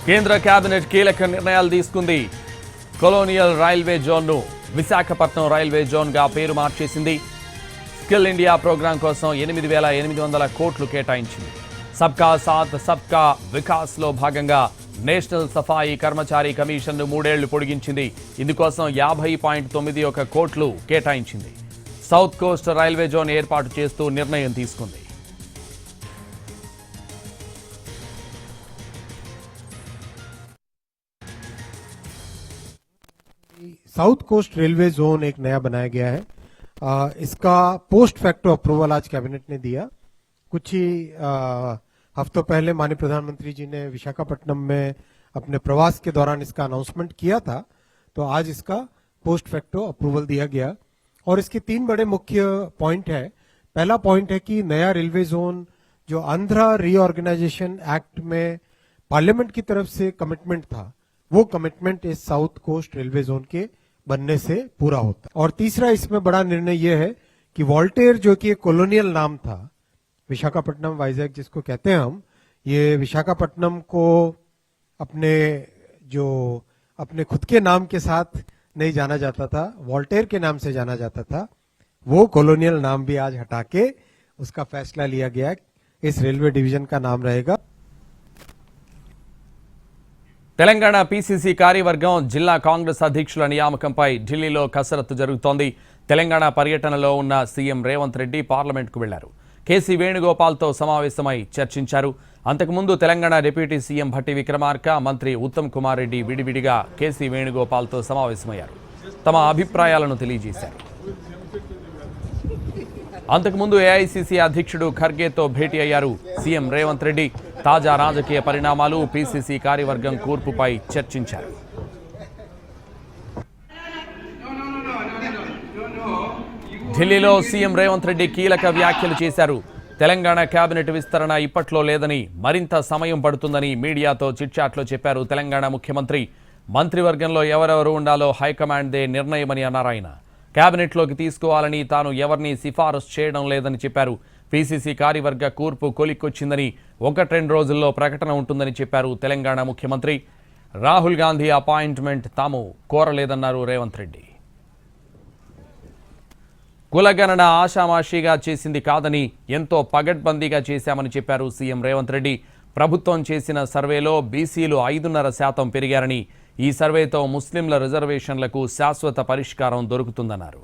కేంద్ర కేబినెట్ కీలక నిర్ణయాలు తీసుకుంది. కొలోనియల్ రైల్వే జోన్ను విశాఖపట్నం రైల్వే జోన్గా పేరు మార్చేసింది. స్కిల్ ఇండియా ప్రోగ్రాం కోసం 8,800 కోట్లు కేటాయించింది. సబ్కా సాత్ సబ్కా వికాస్లో భాగంగా నేషనల్ సఫాయి కర్మచారి కమిషన్ను 3 ఏళ్లు పొడిగించింది. ఇందుకోసం 50.91 కోట్లు కేటాయించింది. సౌత్ కోస్ట్ రైల్వే జోన్ ఏర్పాటు చేస్తూ నిర్ణయం తీసుకుంది. साउथ कोस्ट रेलवे जोन एक नया बनाया गया है। इसका पोस्ट फैक्टो अप्रूवल आज कैबिनेट ने दिया। कुछ ही हफ्तों पहले माननीय प्रधानमंत्री जी ने विशाखापट्टनम में अपने प्रवास के दौरान इसका अनाउंसमेंट किया था, तो आज इसका पोस्ट फैक्टो अप्रूवल दिया गया। और इसके 3 बड़े मुख्य पॉइंट है। पहला पॉइंट है कि नया रेलवे जोन जो आंध्रा रीऑर्गेनाइजेशन एक्ट में पार्लियामेंट की तरफ से कमिटमेंट था, वो कमिटमेंट इस साउथ कोस्ट रेलवे जोन के बनने से पूरा होता है। और तीसरा इसमें बड़ा निर्णय यह है कि वॉल्टेयर जो कि एक कॉलोनियल नाम था, विशाखापट्टनम वाइजैक जिसको कहते हैं हम, ये विशाखापट्टनम को अपने खुद के नाम के साथ नहीं जाना जाता था, वॉल्टेयर के नाम से जाना जाता था। वो कॉलोनियल नाम भी आज हटा के उसका फैसला लिया गया। इस रेलवे डिवीजन का नाम रहेगा। తెలంగాణ పీసీసీ కార్యవర్గం జిల్లా కాంగ్రెస్ అధ్యక్షుల నియామకంపై ఢిల్లీలో కసరత్తు జరుగుతోంది. తెలంగాణ పర్యటనలో ఉన్న సీఎం రేవంత్ రెడ్డి పార్లమెంట్కు వెళ్లారు. కేసీ వేణుగోపాల్తో సమావేశమై చర్చించారు. అంతకుముందు తెలంగాణ డిప్యూటీ సీఎం భట్టి విక్రమార్క, మంత్రి ఉత్తమ్ కుమార్ రెడ్డి విడివిడిగా కేసీ వేణుగోపాల్తో సమావేశమయ్యారు. తమ అభిప్రాయాలను తెలియజేశారు. అంతకుముందు ఏఐసీసీ అధ్యక్షుడు ఖర్గేతో భేటీ అయ్యారు సీఎం రేవంత్ రెడ్డి. తాజా రాజకీయ పరిణామాలు, పీసీసీ కార్యవర్గం కూర్పుపై చర్చించారు. ఢిల్లీలో సీఎం రేవంత్ రెడ్డి కీలక వ్యాఖ్యలు చేశారు. తెలంగాణ కేబినెట్ విస్తరణ ఇప్పట్లో లేదని, మరింత సమయం పడుతుందని మీడియాతో చిట్చాట్లో చెప్పారు తెలంగాణ ముఖ్యమంత్రి. మంత్రివర్గంలో ఎవరెవరు ఉండాలో హైకమాండ్దే నిర్ణయమని అన్నారు ఆయన. కేబినెట్లోకి తీసుకోవాలని తాను ఎవరిని సిఫారసు చేయడం లేదని చెప్పారు. పీసీసీ కార్యవర్గ కూర్పు కొలిక్కొచ్చిందని, 1-2 రోజుల్లో ప్రకటన ఉంటుందని చెప్పారు తెలంగాణ ముఖ్యమంత్రి. రాహుల్ గాంధీ అపాయింట్మెంట్ తాము కోరలేదన్నారు రేవంత్ రెడ్డి. కులగణన ఆషామాషీగా చేసింది కాదని, ఎంతో పగడ్బందీగా చేశామని చెప్పారు సీఎం రేవంత్ రెడ్డి. ప్రభుత్వం చేసిన సర్వేలో బీసీలు 5.5% పెరిగారని, ఈ సర్వేతో ముస్లింల రిజర్వేషన్లకు శాశ్వత పరిష్కారం దొరుకుతుందన్నారు.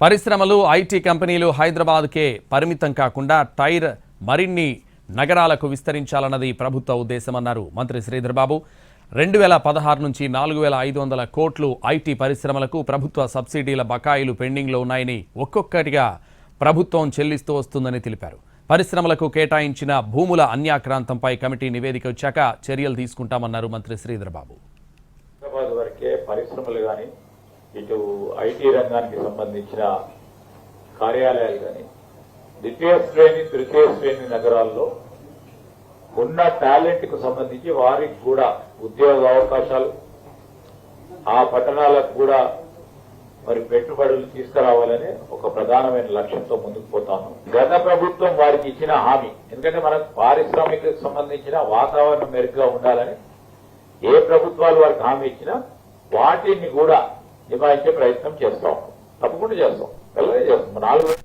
పరిశ్రమలు, ఐటీ కంపెనీలు హైదరాబాద్కే పరిమితం కాకుండా టైర్ మరిన్ని నగరాలకు విస్తరించాలన్నది ప్రభుత్వ ఉద్దేశమన్నారు మంత్రి శ్రీధర్ బాబు. 2016 నుంచి 4,500 కోట్లు ఐటీ పరిశ్రమలకు ప్రభుత్వ సబ్సిడీల బకాయిలు పెండింగ్లో ఉన్నాయని, ఒక్కొక్కటిగా ప్రభుత్వం చెల్లిస్తూ వస్తుందని తెలిపారు. పరిశ్రమలకు కేటాయించిన భూముల అన్యాక్రాంతంపై కమిటీ నివేదిక వచ్చాక చర్యలు తీసుకుంటామన్నారు మంత్రి శ్రీధర్ బాబు. పరిశ్రమలు కానీ, ఇటు ఐటీ రంగానికి సంబంధించిన కార్యాలయాలు కానీ, ద్వితీయ శ్రేణి తృతీయ శ్రేణి నగరాల్లో ఉన్న టాలెంట్ కు సంబంధించి వారికి కూడా ఉద్యోగ అవకాశాలు, ఆ పట్టణాలకు కూడా మరి పెట్టుబడులు తీసుకురావాలని ఒక ప్రధానమైన లక్ష్యంతో ముందుకు పోతాను. గత ప్రభుత్వం వారికి ఇచ్చిన హామీ, ఎందుకంటే మనకు పారిశ్రామిక సంబంధించిన వాతావరణం మెరుగ్గా ఉండాలని ఏ ప్రభుత్వాలు వారికి హామీ ఇచ్చినా వాటిని కూడా నిభాయించే ప్రయత్నం చేస్తాం. తప్పకుండా చేస్తాం, అలాగే చేస్తాం. 4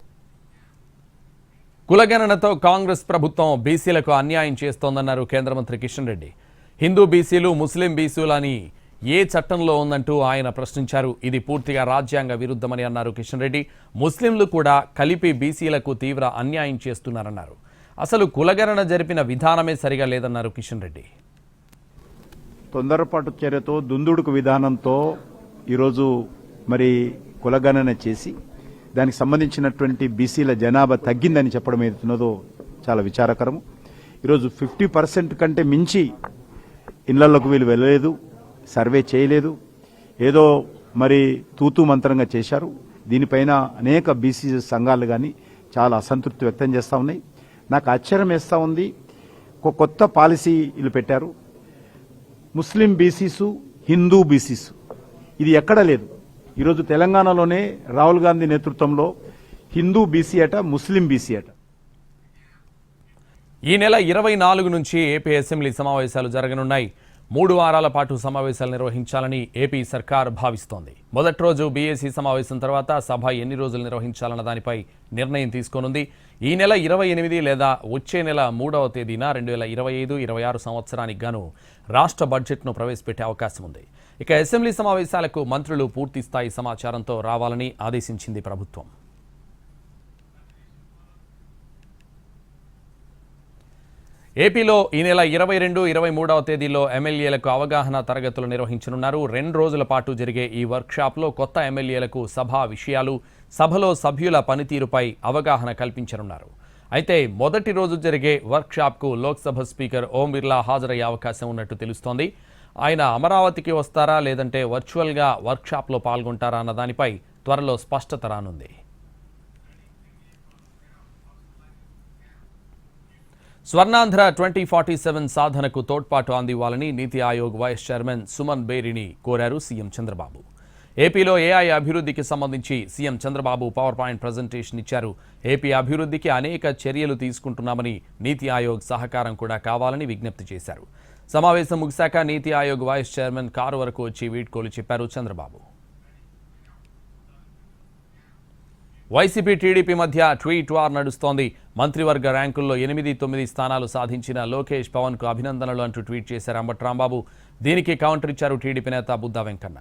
కులగణనతో కాంగ్రెస్ ప్రభుత్వం బీసీలకు అన్యాయం చేస్తోందన్నారు కేంద్ర మంత్రి కిషన్ రెడ్డి. హిందూ బీసీలు, ముస్లిం బీసీలని ఏ చట్టంలో ఉందంటూ ఆయన ప్రశ్నించారు. ఇది పూర్తిగా రాజ్యాంగ విరుద్ధమని అన్నారు కిషన్ రెడ్డి. ముస్లింలు కూడా కలిపి బీసీలకు తీవ్ర అన్యాయం చేస్తున్నారన్నారు. అసలు కులగణన జరిపిన విధానమే సరిగా లేదన్నారు కిషన్ రెడ్డి. తొందరపాటు చర్యతో, దుందుడుకు విధానంతో ఈరోజు మరి కులగణన చేసి దానికి సంబంధించినటువంటి బీసీల జనాభా తగ్గిందని చెప్పడం ఏదైతున్నదో చాలా విచారకరము. ఈరోజు 50% కంటే మించి ఇళ్లలోకి వీళ్ళు వెళ్ళలేదు, సర్వే చేయలేదు, ఏదో మరి తూతూ మంత్రంగా చేశారు. దీనిపైన అనేక బీసీ సంఘాలు కానీ చాలా అసంతృప్తి వ్యక్తం చేస్తూ ఉన్నాయి. నాకు ఆశ్చర్యం వేస్తూ ఉంది. ఒక కొత్త పాలసీ వీళ్ళు పెట్టారు, ముస్లిం బీసీసు, హిందూ బీసీసు. ఇది ఎక్కడ లేదు. ఈరోజు తెలంగాణలోనే రాహుల్ గాంధీ నేతృత్వంలో హిందూ బీసీ అట, ముస్లిం బీసీ అట. ఈ నెల 24 నుంచి ఏపీ అసెంబ్లీ సమావేశాలు జరగనున్నాయి. 3 వారాల పాటు సమావేశాలు నిర్వహించాలని ఏపీ సర్కార్ భావిస్తోంది. మొదటి రోజు బీఏసీ సమావేశం తర్వాత సభ ఎన్ని రోజులు నిర్వహించాలన్న దానిపై నిర్ణయం తీసుకోనుంది. ఈ నెల 28 లేదా వచ్చే నెల 3వ తేదీన 2025-26 సంవత్సరానికి గాను రాష్ట్ర బడ్జెట్ను ప్రవేశపెట్టే అవకాశం ఉంది. ఇక అసెంబ్లీ సమావేశాలకు మంత్రులు పూర్తి స్థాయి సమాచారంతో రావాలని ఆదేశించింది ప్రభుత్వం. ఏపీలో ఈ నెల 22-23వ తేదీలో ఎమ్మెల్యేలకు అవగాహన తరగతులు నిర్వహించనున్నారు. 2 రోజుల పాటు జరిగే ఈ వర్క్షాప్లో కొత్త ఎమ్మెల్యేలకు సభా విషయాలు, సభలో సభ్యుల పనితీరుపై అవగాహన కల్పించనున్నారు. అయితే మొదటి రోజు జరిగే వర్క్షాప్కు లోక్సభ స్పీకర్ ఓం బిర్లా హాజరయ్యే అవకాశం ఉన్నట్టు తెలుస్తోంది. ఆయన అమరావతికి వస్తారా లేదంటే వర్చువల్గా వర్క్షాప్లో పాల్గొంటారా అన్న దానిపై త్వరలో స్పష్టత రానుంది. స్వర్ణాంధ్ర 2047 సాధనకు తోడ్పాటు అందివ్వాలని నీతి ఆయోగ్ వైస్ చైర్మన్ సుమన్ బేరిని కోరారు సీఎం చంద్రబాబు. ఏపీలో ఏఐ అభివృద్ధికి సంబంధించి CM Chandrababu power point presentation ఇచ్చారు. ఏపీ అభివృద్ధికి అనేక చర్యలు తీసుకుంటున్నామని, నీతి ఆయోగ్ సహకారం కూడా కావాలని విజ్ఞప్తి చేశారు. సమావేశం ముగిశాక నీతి ఆయోగ్ వైస్ చైర్మన్ కారు వరకు వచ్చి వీడ్కోలు చెప్పారు చంద్రబాబు. వైసీపీ టీడీపీ మధ్య ట్వీట్ వార్ నడుస్తోంది. మంత్రివర్గ ర్యాంకుల్లో 8-9 స్థానాలు సాధించిన లోకేష్ పవన్కు అభినందనలు అంటూ ట్వీట్ చేశారు అంబటి రాంబాబు. దీనికి కౌంటర్ ఇచ్చారు టీడీపీ నేత బుద్దా వెంకన్న.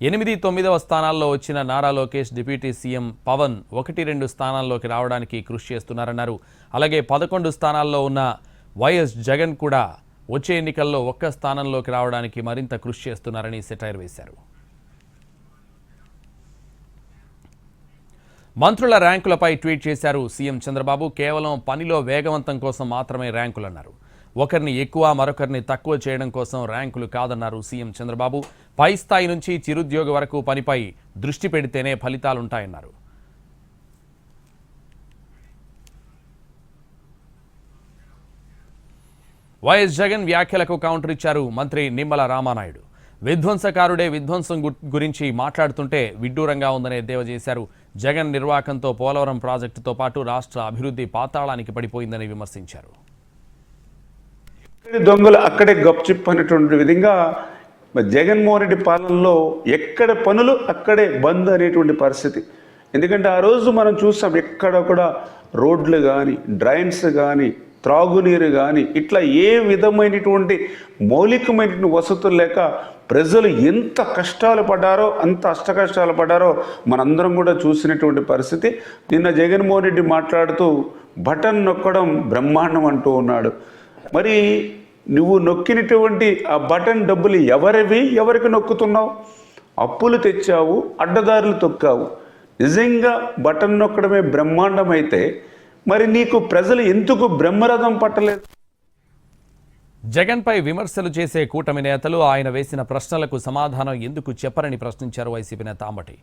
8-9వ స్థానాల్లో వచ్చిన నారా లోకేష్ డిప్యూటీ సీఎం పవన్ 1-2 స్థానాల్లోకి రావడానికి కృషి చేస్తున్నారన్నారు. అలాగే 11 స్థానాల్లో ఉన్న వైఎస్ జగన్ కూడా వచ్చే ఎన్నికల్లో 1 స్థానంలోకి రావడానికి మరింత కృషి చేస్తున్నారని సెటైర్ వేశారు. మంత్రుల ర్యాంకులపై ట్వీట్ చేశారు సీఎం చంద్రబాబు. కేవలం పనిలో వేగవంతం కోసం మాత్రమే ర్యాంకులన్నారు. ఒకరిని ఎక్కువ మరొకరిని తక్కువ చేయడం కోసం ర్యాంకులు కాదన్నారు సీఎం చంద్రబాబు. పై స్థాయి నుంచి చిరుద్యోగి వరకు పనిపై దృష్టి పెడితేనే ఫలితాలుంటాయన్నారు. వైఎస్ జగన్ వ్యాఖ్యలకు కౌంటర్ ఇచ్చారు మంత్రి నిమ్మల రామానాయుడు. విధ్వంసకారుడే విధ్వంసం గురించి మాట్లాడుతుంటే విడ్డూరంగా ఉందనే ఎద్దేవా చేశారు. జగన్ నిర్వాకంతో పోలవరం ప్రాజెక్టుతో పాటు రాష్ట్ర అభివృద్ధి పాతాళానికి పడిపోయిందని విమర్శించారు. దొంగలు అక్కడే గప్చిప్ అనేటువంటి విధంగా జగన్మోహన్ రెడ్డి పాలనలో ఎక్కడ పనులు అక్కడే బంద్ అనేటువంటి పరిస్థితి. ఎందుకంటే ఆ రోజు మనం చూసాం ఎక్కడ కూడా రోడ్లు కానీ, డ్రైన్స్ కానీ, త్రాగునీరు కానీ ఇట్లా ఏ విధమైనటువంటి మౌలికమైన వసతులు లేక ప్రజలు ఎంత కష్టాలు పడ్డారో, అంత అష్టకష్టాలు పడ్డారో మనందరం కూడా చూసినటువంటి పరిస్థితి. నిన్న జగన్మోహన్ రెడ్డి మాట్లాడుతూ బటన్ నొక్కడం బ్రహ్మాండం అంటూ ఉన్నాడు. మరి నువ్వు నొక్కినటువంటి ఆ బటన్ డబ్బులు ఎవరివి, ఎవరికి నొక్కుతున్నావు? అప్పులు తెచ్చావు, అడ్డదారులు తొక్కావు. నిజంగా బటన్ నొక్కడమే బ్రహ్మాండం అయితే మరి నీకు ప్రజలు ఎందుకు బ్రహ్మరథం పట్టలేదు? జగన్పై విమర్శలు చేసే కూటమి నేతలు ఆయన వేసిన ప్రశ్నలకు సమాధానం ఎందుకు చెప్పరని ప్రశ్నించారు వైసీపీ నేత అంబటి.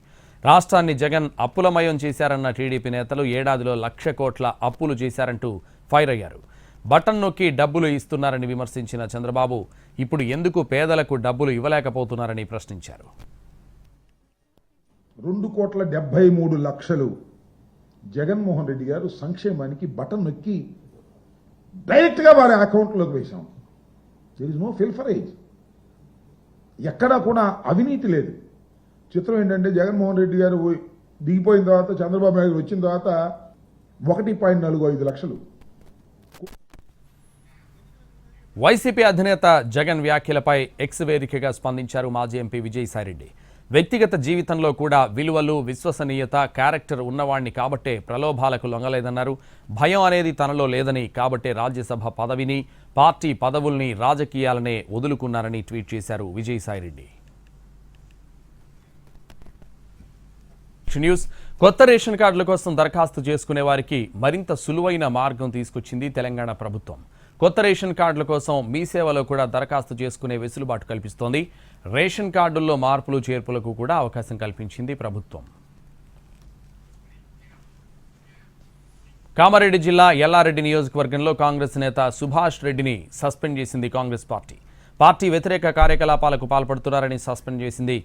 రాష్ట్రాన్ని జగన్ అప్పులమయం చేశారన్న టీడీపీ నేతలు ఏడాదిలో 1,00,000 కోట్ల అప్పులు చేశారంటూ ఫైర్ అయ్యారు. బటన్ నొక్కి డబ్బులు ఇస్తున్నారని విమర్శించిన చంద్రబాబు ఇప్పుడు ఎందుకు పేదలకు డబ్బులు ఇవ్వలేకపోతున్నారని ప్రశ్నించారు. 2,73,00,000 జగన్మోహన్ రెడ్డి గారు సంక్షేమానికి బటన్ నొక్కి డైరెక్ట్గా వారి అకౌంట్లోకి వేశాం. దేర్ ఇస్ నో ఫిల్ఫరేజ్, ఎక్కడా కూడా అవినీతి లేదు. చిత్రం ఏంటంటే జగన్మోహన్ రెడ్డి గారు దిగిపోయిన తర్వాత, చంద్రబాబు నాయుడు వచ్చిన తర్వాత 1.45 లక్షలు. వైసీపీ అధినేత జగన్ వ్యాఖ్యలపై ఎక్స్ వేదికగా స్పందించారు మాజీ ఎంపీ విజయసాయిరెడ్డి. వ్యక్తిగత జీవితంలో కూడా విలువలు, విశ్వసనీయత, క్యారెక్టర్ ఉన్నవాణ్ణి కాబట్టే ప్రలోభాలకు లొంగలేదన్నారు. భయం అనేది తనలో లేదని, కాబట్టే రాజ్యసభ పదవిని, పార్టీ పదవుల్ని రాజకీయాలనే వదులుకున్నారని ట్వీట్ చేశారు విజయసాయిరెడ్డి. న్యూస్. కొత్త రేషన్ కార్డుల కోసం దరఖాస్తు చేసుకునే వారికి మరింత సులువైన మార్గం తీసుకొచ్చింది తెలంగాణ ప్రభుత్వం. కొత్త రేషన్ కార్డుల కోసం మీ సేవలో కూడా దరఖాస్తు చేసుకునే వెసులుబాటు కల్పిస్తోంది. రేషన్ కార్డుల్లో మార్పులు చేర్పులకు కూడా అవకాశం కల్పించింది ప్రభుత్వం. కామారెడ్డి జిల్లా ఎల్లారెడ్డి నియోజకవర్గంలో కాంగ్రెస్ నేత సుభాష్ రెడ్డిని సస్పెండ్ చేసింది కాంగ్రెస్ పార్టీ. పార్టీ వ్యతిరేక కార్యకలాపాలకు పాల్పడుతున్నారని సస్పెండ్ చేసింది.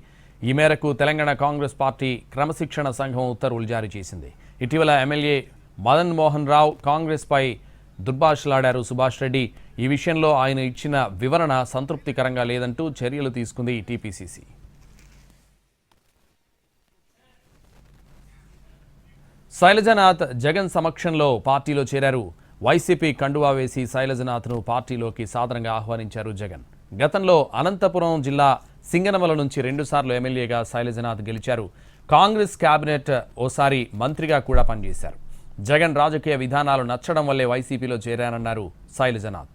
ఈ మేరకు తెలంగాణ కాంగ్రెస్ పార్టీ క్రమశిక్షణ సంఘం ఉత్తర్వులు జారీ చేసింది. ఇటీవల ఎమ్మెల్యే మదన్ మోహన్ రావు కాంగ్రెస్పై దుర్భాషలాడారు సుభాష్ రెడ్డి. ఈ విషయంలో ఆయన ఇచ్చిన వివరణ సంతృప్తికరంగా లేదంటూ చర్యలు తీసుకుంది టీపీసీసీ. శైలజనాథ్ జగన్ సమక్షంలో పార్టీలో చేరారు. వైసీపీ కండువా వేసి శైలజనాథ్ను పార్టీలోకి సాదరంగా ఆహ్వానించారు జగన్. గతంలో అనంతపురం జిల్లా సింగనమల నుంచి 2 సార్లు ఎమ్మెల్యేగా శైలజనాథ్ గెలిచారు. కాంగ్రెస్ కేబినెట్ ఓసారి మంత్రిగా కూడా పనిచేశారు. జగన్ రాజకీయ విధానాలు నచ్చడం వల్లే వైసీపీలో చేరానన్నారు శైలజనాథ్.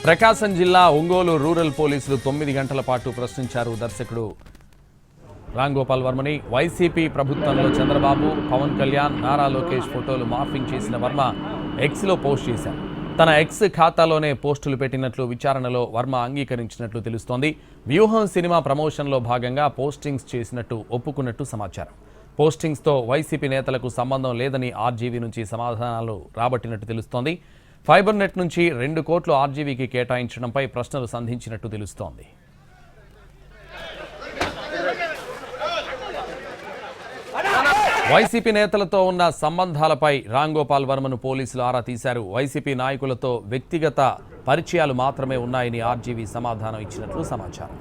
ప్రకాశం జిల్లా ఒంగోలు రూరల్ పోలీసులు 9 గంటల పాటు ప్రశ్నించారు దర్శకుడు రాంగోపాల్ వర్మని. వైసీపీ ప్రభుత్వంలో చంద్రబాబు, పవన్ కళ్యాణ్, నారా లోకేష్ ఫోటోలు మార్ఫింగ్ చేసిన వర్మ ఎక్స్లో పోస్ట్ చేశారు. తన ఎక్స్ ఖాతాలోనే పోస్టులు పెట్టినట్లు విచారణలో వర్మ అంగీకరించినట్లు తెలుస్తోంది. వ్యూహం సినిమా ప్రమోషన్లో భాగంగా పోస్టింగ్స్ చేసినట్టు ఒప్పుకున్నట్టు సమాచారం. పోస్టింగ్స్తో వైసీపీ నేతలకు సంబంధం లేదని ఆర్జీవీ నుంచి సమాధానాలు రాబట్టినట్టు తెలుస్తోంది. ఫైబర్ నెట్ నుంచి 2 కోట్లు ఆర్జీవీకి కేటాయించడంపై ప్రశ్నలు సంధించినట్టు తెలుస్తోంది. వైసీపీ నేతలతో ఉన్న సంబంధాలపై రాంగోపాల్ వర్మను పోలీసులు ఆరా తీశారు. వైసీపీ నాయకులతో వ్యక్తిగత పరిచయాలు మాత్రమే ఉన్నాయని ఆర్జీవీ సమాధానం ఇచ్చినట్లు సమాచారం.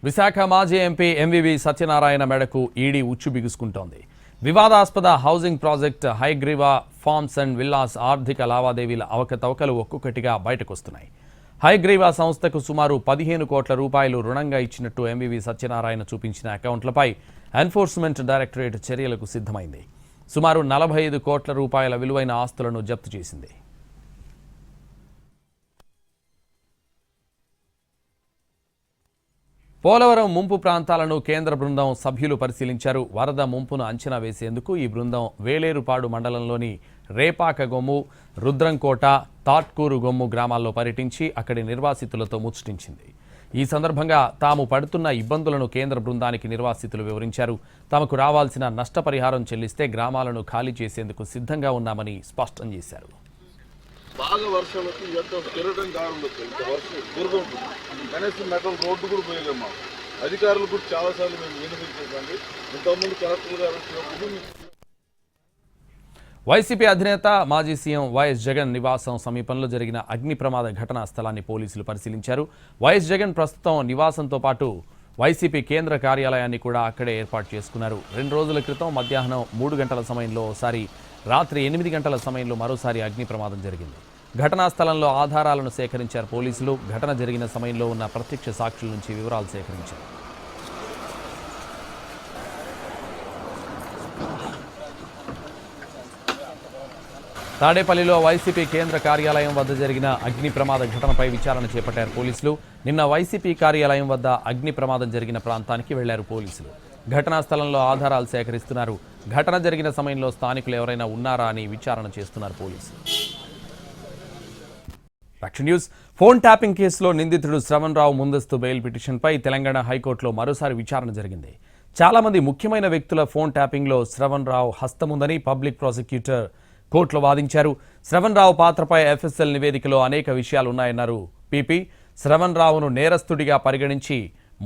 విశాఖ మాజీ ఎంపీ ఎంవివి సత్యనారాయణ మెడకు ఈడీ ఉచ్చు బిగుసుకుంటోంది. వివాదాస్పద housing project Haigreeva farms and villas ఆర్థిక లావాదేవీల అవకతవకలు ఒక్కొక్కటిగా బయటకొస్తున్నాయి. హైగ్రీవా సంస్థకు సుమారు 15 కోట్ల రూపాయలు రుణంగా ఇచ్చినట్టు ఎంవివి సత్యనారాయణ చూపించిన అకౌంట్లపై ఎన్ఫోర్స్మెంట్ డైరెక్టరేట్ చర్యలకు సిద్ధమైంది. సుమారు 45 కోట్ల రూపాయల విలువైన ఆస్తులను జప్తు చేసింది. పోలవరం ముంపు ప్రాంతాలను కేంద్ర బృందం సభ్యులు పరిశీలించారు. వరద ముంపును అంచనా వేసేందుకు ఈ బృందం వేలేరుపాడు మండలంలోని రేపాకగొమ్ము, రుద్రంకోట, తాట్కూరు గొమ్ము గ్రామాల్లో పర్యటించి అక్కడి నిర్వాసితులతో ముచ్చటించింది. ఈ సందర్భంగా తాము పడుతున్న ఇబ్బందులను కేంద్ర బృందానికి నిర్వాసితులు వివరించారు. తమకు రావాల్సిన నష్టపరిహారం చెల్లిస్తే గ్రామాలను ఖాళీ చేసేందుకు సిద్ధంగా ఉన్నామని స్పష్టం చేశారు. బాగా వర్షాలు వచ్చి ఎంత తిరగడం కారణం ఇంత వర్షం దుర్గం కనీసం మెటల్ రోడ్డు కూడా పోయలేము. అధికారులు కూడా చాలాసార్లు మేము వినిపించేదండి. ఇంతకుముందు కలెక్టర్ గారు వచ్చినప్పుడు వైసీపీ అధినేత మాజీ సీఎం వైఎస్ జగన్ నివాసం సమీపంలో జరిగిన అగ్ని ప్రమాద ఘటనా స్థలాన్ని పోలీసులు పరిశీలించారు. వైఎస్ జగన్ ప్రస్తుతం నివాసంతో పాటు వైసీపీ కేంద్ర కార్యాలయాన్ని కూడా అక్కడే ఏర్పాటు చేసుకున్నారు. 2 రోజుల క్రితం మధ్యాహ్నం 3 గంటల సమయంలో ఒకసారి, రాత్రి 8 గంటల సమయంలో మరోసారి అగ్ని ప్రమాదం జరిగింది. ఘటనా స్థలంలో ఆధారాలను సేకరించారు పోలీసులు. ఘటన జరిగిన సమయంలో ఉన్న ప్రత్యక్ష సాక్షుల నుంచి వివరాలు సేకరించారు. తాడేపల్లిలో వైసీపీ కేంద్ర కార్యాలయం వద్ద జరిగిన అగ్ని ప్రమాద ఘటనపై విచారణ చేపట్టారు పోలీసులు. నిన్న వైసీపీ కార్యాలయం వద్ద అగ్ని ప్రమాదం జరిగిన ప్రాంతానికి వెళ్లారు పోలీసులు. ఘటనా స్థలంలో ఆధారాలు సేకరిస్తున్నారు. ఘటన జరిగిన సమయంలో స్థానికులు ఎవరైనా ఉన్నారా అని విచారణ చేస్తున్నారు పోలీసులు. న్యూస్. ఫోన్ ట్యాపింగ్ కేసులో నిందితుడు శ్రవణ్ రావు ముందస్తు బెయిల్ పిటిషన్పై తెలంగాణ హైకోర్టులో మరోసారి విచారణ జరిగింది. చాలా మంది ముఖ్యమైన వ్యక్తుల ఫోన్ ట్యాపింగ్లో శ్రవణ్ రావు హస్తముందని పబ్లిక్ ప్రాసిక్యూటర్ కోర్టులో వాదించారు. శ్రవణ్ రావు పాత్రపై ఎఫ్ఎస్ఎల్ నివేదికలో అనేక విషయాలున్నాయన్నారు పీపీ. శ్రవణ్ రావును నేరస్తుడిగా పరిగణించి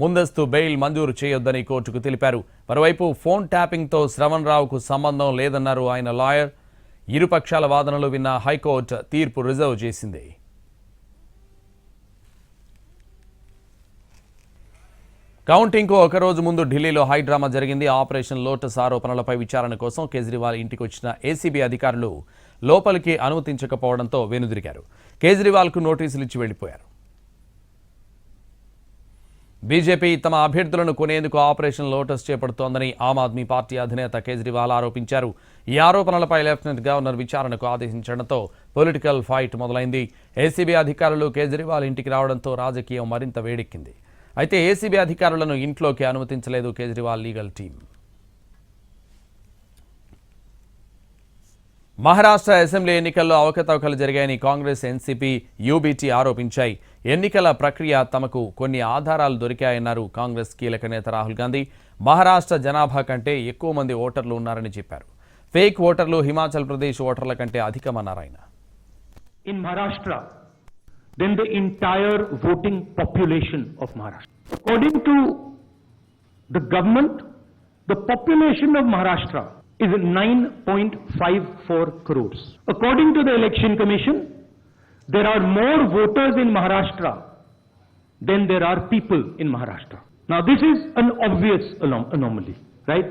ముందస్తు బెయిల్ మంజూరు చేయొద్దని కోర్టుకు తెలిపారు. మరోవైపు ఫోన్ ట్యాపింగ్తో శ్రవణ్ రావుకు సంబంధం లేదన్నారు ఆయన లాయర్. ఇరుపక్షాల వాదనలు విన్న హైకోర్టు తీర్పు రిజర్వ్ చేసింది. కౌంటింగ్కు ఒకరోజు ముందు ఢిల్లీలో హైడ్రామా జరిగింది. ఆపరేషన్ లోటస్ ఆరోపణలపై విచారణ కోసం కేజ్రీవాల్ ఇంటికి వచ్చిన ఏసీబీ అధికారులు లోపలికి అనుమతించకపోవడంతో వెనుదిరిగారు. కేజ్రీవాల్కు నోటీసులు ఇచ్చి వెళ్లిపోయారు. బీజేపీ తమ అభ్యర్థులను కొనేందుకు operation lotus చేపడుతోందని Aam Aadmi party అధినేత కేజ్రీవాల్ ఆరోపించారు. ఈ ఆరోపణలపై లెఫ్టినెంట్ గవర్నర్ విచారణకు ఆదేశించడంతో పొలిటికల్ ఫైట్ మొదలైంది. ఏసీబీ అధికారులు కేజ్రీవాల్ ఇంటికి రావడంతో రాజకీయం మరింత వేడెక్కింది. అయితే ఏసీబీ అధికారులను ఇంట్లోకి అనుమతించలేదు Kejriwal legal team. Maharashtra assembly ఎన్నికల్లో అవకతవకలు జరిగాయని కాంగ్రెస్, ఎన్సీపీ, యూబీటీ ఆరోపించాయి. ఎన్నికల ప్రక్రియ తమకు కొన్ని ఆధారాలు దొరికాయన్నారు కాంగ్రెస్ కీలక నేత రాహుల్ గాంధీ. మహారాష్ట్ర జనాభా కంటే ఎక్కువ మంది ఓటర్లు ఉన్నారని చెప్పారు. ఫేక్ ఓటర్లు హిమాచల్ ప్రదేశ్ ఓటర్ల కంటే అధికమన్నారు ఆయన. In Maharashtra than the entire voting population of Maharashtra. According to the government, the population of Maharashtra is 9.54 crores. According to the Election Commission, there are more voters in Maharashtra than there are people in Maharashtra. Now this is an obvious anomaly, right?